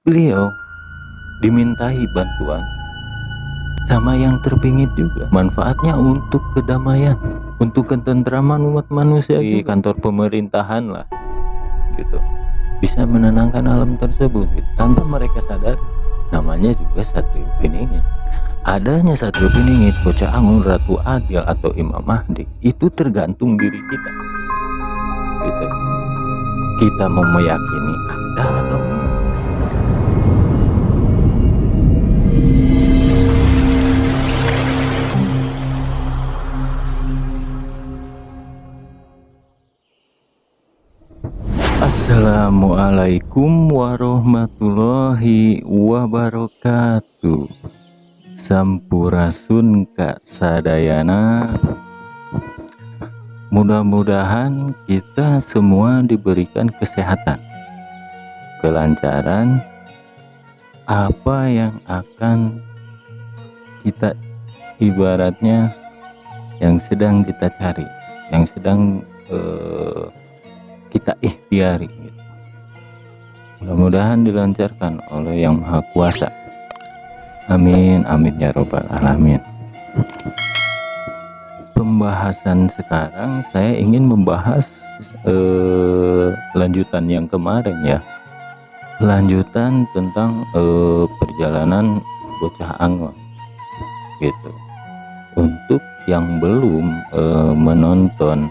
Beliau dimintai bantuan sama yang terpingit juga. Manfaatnya untuk kedamaian, untuk ketentraman umat manusia di kantor pemerintahan lah gitu. Bisa menenangkan alam tersebut gitu, tanpa mereka sadar. Namanya juga Satrio Piningit. Adanya Satrio Piningit, Bocah Angon, Ratu Adil atau Imam Mahdi itu tergantung diri kita gitu. Kita mau meyakini ada atau enggak. Assalamualaikum warahmatullahi wabarakatuh. Sampurasun Kak Sadayana. Mudah-mudahan kita semua diberikan kesehatan, kelancaran, apa yang akan kita ibaratnya yang sedang kita cari, yang sedang kita ikhtiari gitu. Mudah-mudahan dilancarkan oleh Yang Maha Kuasa. Amin amin ya robbal alamin. Pembahasan sekarang saya ingin membahas lanjutan yang kemarin ya. Lanjutan tentang perjalanan Bocah Angon gitu. Untuk yang belum menonton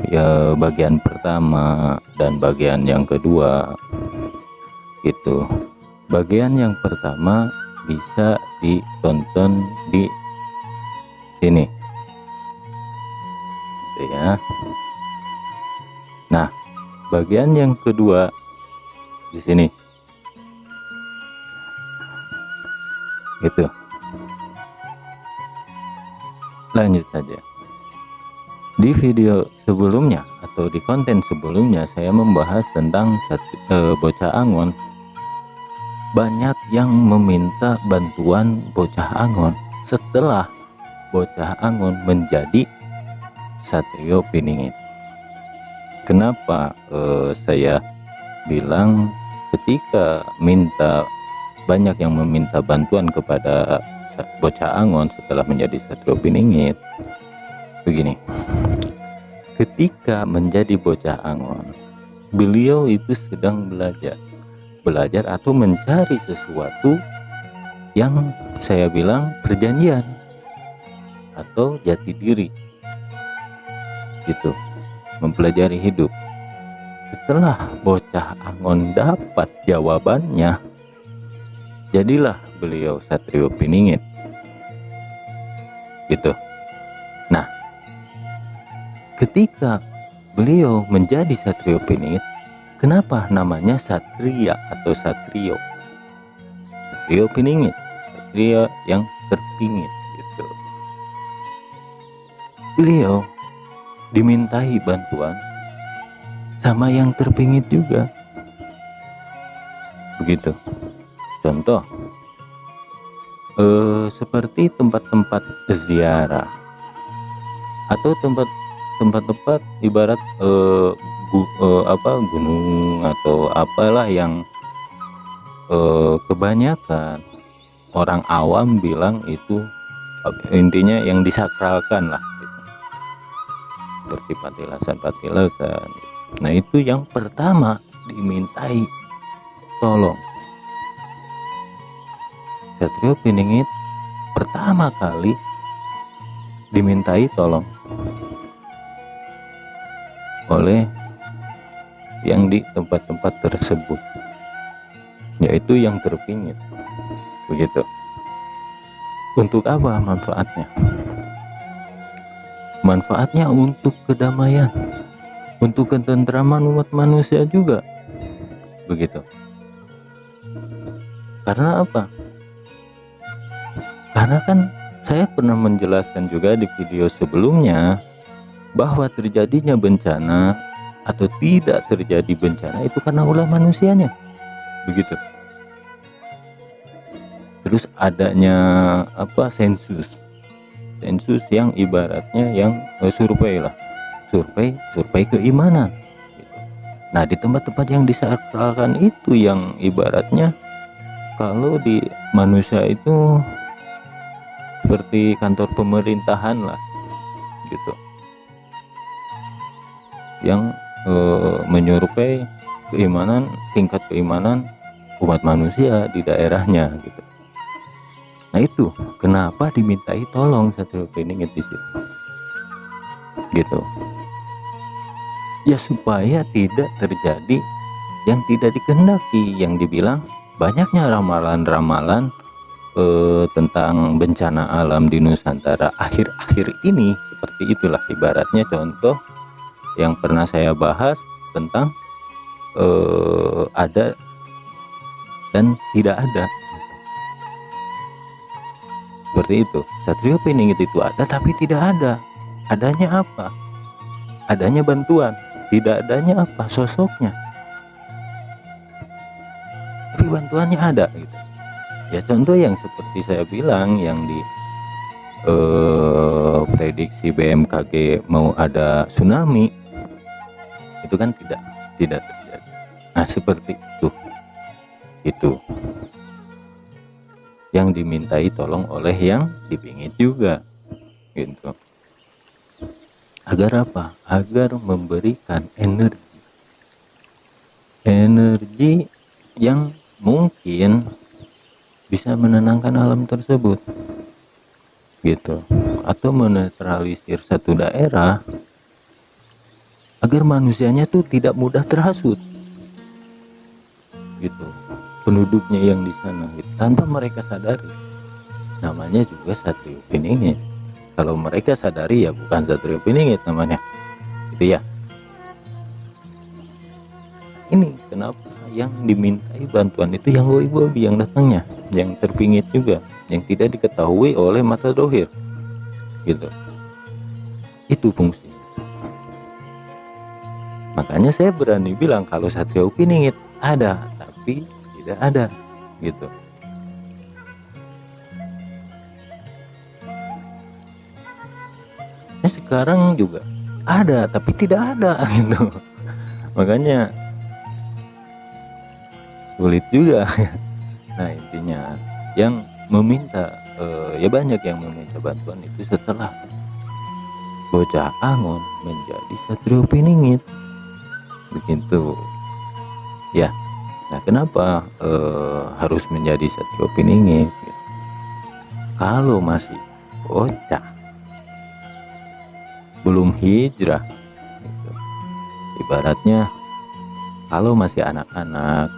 ya bagian pertama dan bagian yang kedua gitu. Bagian yang pertama bisa ditonton di sini gitu ya. Nah, bagian yang kedua di sini gitu. Lanjut saja. Di video sebelumnya atau di konten sebelumnya saya membahas tentang Bocah Angon. Banyak yang meminta bantuan Bocah Angon setelah Bocah Angon menjadi Satrio Piningit. Kenapa saya bilang ketika banyak yang meminta bantuan kepada Bocah Angon setelah menjadi Satrio Piningit? Begini, ketika menjadi Bocah Angon, beliau itu sedang belajar atau mencari sesuatu yang saya bilang perjanjian atau jati diri gitu, mempelajari hidup. Setelah Bocah Angon dapat jawabannya, jadilah beliau Satrio Piningit gitu. Nah, ketika beliau menjadi Satrio Piningit, kenapa namanya Satria atau Satrio? Satrio Piningit, Satria yang terpingit gitu. Beliau dimintai bantuan sama yang terpingit juga. Begitu. Contoh seperti tempat-tempat ziarah atau tempat-tempat ibarat gunung atau apalah yang kebanyakan orang awam bilang itu intinya yang disakralkan lah gitu. Seperti patilasan. Nah, itu yang pertama dimintai tolong. Satrio Piningit pertama kali dimintai tolong oleh yang di tempat-tempat tersebut, yaitu yang terpingit. Begitu. Untuk apa manfaatnya? Manfaatnya untuk kedamaian, untuk ketentraman umat manusia juga. Begitu. Karena apa? Karena kan saya pernah menjelaskan juga di video sebelumnya bahwa terjadinya bencana atau tidak terjadi bencana itu karena ulah manusianya. Begitu. Terus adanya sensus yang ibaratnya yang survei keimanan gitu. Nah, di tempat-tempat yang disakralkan itu yang ibaratnya kalau di manusia itu seperti kantor pemerintahan lah gitu, yang menyurvei tingkat keimanan umat manusia di daerahnya gitu. Nah, itu kenapa dimintai tolong Satrio Piningit di situ gitu. Ya supaya tidak terjadi yang tidak dikehendaki, yang dibilang banyaknya ramalan-ramalan tentang bencana alam di Nusantara akhir-akhir ini, seperti itulah ibaratnya. Contoh yang pernah saya bahas tentang ada dan tidak ada, seperti itu. Satrio Piningit itu ada tapi tidak ada. Adanya apa? Adanya bantuan, tidak adanya apa? Sosoknya. Tapi bantuannya ada gitu. Ya contoh yang seperti saya bilang, yang di prediksi BMKG mau ada tsunami, itu kan tidak terjadi. Nah, seperti itu yang dimintai tolong oleh yang dipingit juga gitu. Agar apa? Agar memberikan energi yang mungkin bisa menenangkan alam tersebut gitu, atau menetralisir satu daerah agar manusianya tuh tidak mudah terhasut gitu, penduduknya yang di sana gitu, tanpa mereka sadari. Namanya juga Satrio Piningit. Kalau mereka sadari ya bukan Satrio Piningit namanya gitu ya. Ini kenapa yang dimintai bantuan itu yang goib-goib yang datangnya, yang terpingit juga, yang tidak diketahui oleh mata dohir gitu. Itu fungsinya. Makanya saya berani bilang kalau Satrio Piningit ada tapi tidak ada gitu. Nah, sekarang juga ada tapi tidak ada gitu. Makanya sulit juga. Nah, intinya yang meminta ya banyak yang meminta bantuan itu setelah Bocah Angon menjadi Satrio Piningit begitu ya. Nah, kenapa harus menjadi Satrio Piningit gitu? Kalau masih bocah belum hijrah gitu. Ibaratnya kalau masih anak-anak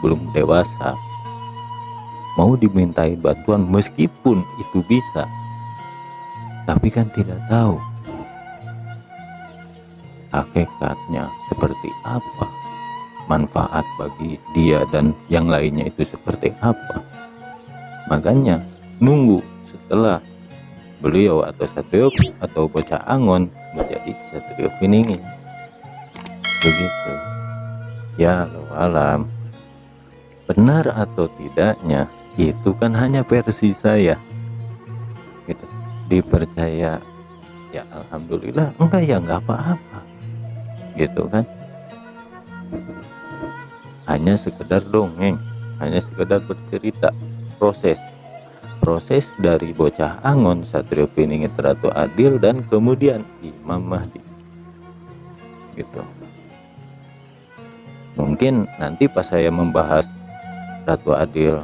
belum dewasa, mau dimintai bantuan meskipun itu bisa, tapi kan tidak tahu hakikatnya seperti apa, manfaat bagi dia dan yang lainnya itu seperti apa. Makanya nunggu setelah beliau atau Satrio atau Bocah Angon menjadi Satrio Piningit begitu ya. Alam benar atau tidaknya itu kan hanya versi saya gitu. Dipercaya ya alhamdulillah, enggak ya enggak apa-apa gitu kan. Hanya sekedar dongeng, hanya sekedar bercerita proses dari Bocah Angon, Satrio Piningit, Ratu Adil, dan kemudian Imam Mahdi gitu. Mungkin nanti pas saya membahas Ratu Adil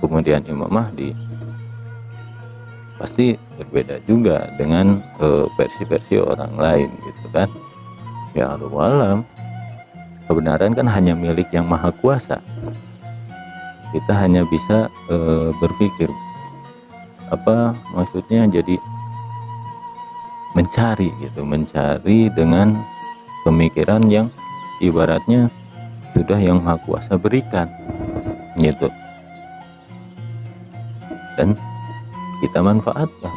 kemudian Imam Mahdi pasti berbeda juga dengan versi-versi orang lain gitu kan. Ya alam, kebenaran kan hanya milik yang maha kuasa. Kita hanya bisa berpikir apa maksudnya, jadi mencari gitu, mencari dengan pemikiran yang ibaratnya sudah yang maha kuasa berikan gitu, dan kita manfaatkan.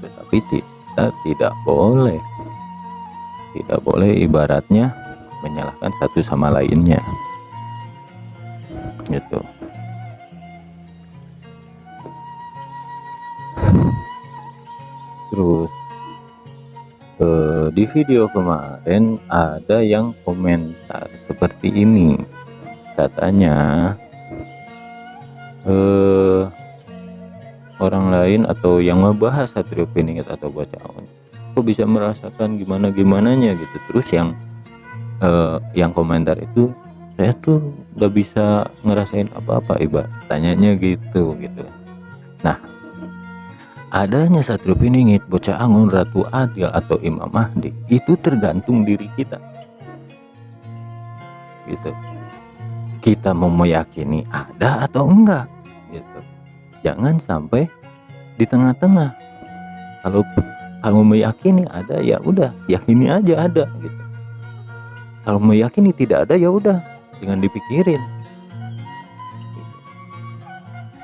Tetapi kita tidak boleh ibaratnya menyalahkan satu sama lainnya gitu. Terus di di video kemarin ada yang komentar seperti ini, katanya orang lain atau yang ngebahas Satrio Piningit atau Bocah Angon kok bisa merasakan gimana-gimananya gitu. Terus yang komentar itu, saya tuh nggak bisa ngerasain apa-apa, tanyanya gitu. Nah, adanya Satrio Piningit, Bocah Angon, Ratu Adil atau Imam Mahdi itu tergantung diri kita gitu. Kita mau meyakini ada atau enggak gitu. Jangan sampai di tengah-tengah. Kalau meyakini ada, ya udah yakini aja ada gitu. Kalau meyakini tidak ada, ya udah jangan dipikirin gitu.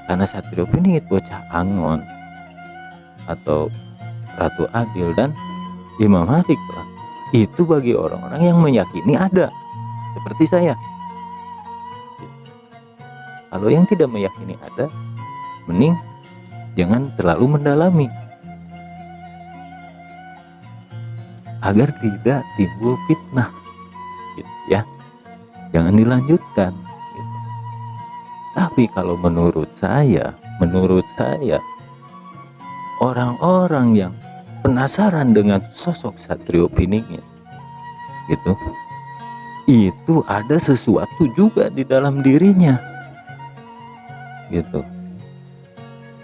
Karena Satrio Piningit, Bocah Angon atau Ratu Adil dan Imam Mahdi itu bagi orang-orang yang meyakini ada, seperti saya. Kalau yang tidak meyakini ada, mending jangan terlalu mendalami agar tidak timbul fitnah gitu ya. Jangan dilanjutkan gitu. Tapi kalau menurut saya orang-orang yang penasaran dengan sosok Satrio Piningit gitu, itu ada sesuatu juga di dalam dirinya gitu.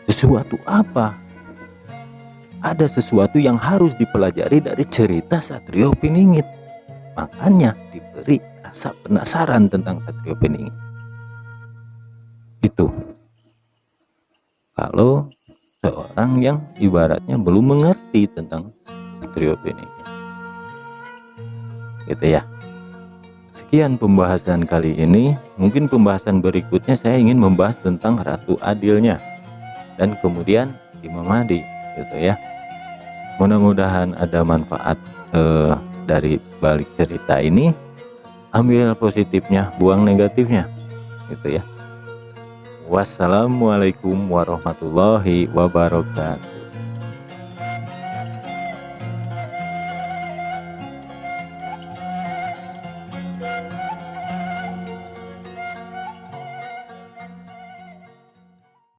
Sesuatu apa? Ada sesuatu yang harus dipelajari dari cerita Satrio Piningit. Makanya diberi rasa penasaran tentang Satrio Piningit. Itu kalau seorang yang ibaratnya belum mengerti tentang Satrio Piningit gitu ya. Sekian pembahasan kali ini. Mungkin pembahasan berikutnya saya ingin membahas tentang Ratu Adilnya dan kemudian Imam Mahdi gitu ya. Mudah-mudahan ada manfaat dari balik cerita ini. Ambil positifnya, buang negatifnya gitu ya. Wassalamualaikum warahmatullahi wabarakatuh.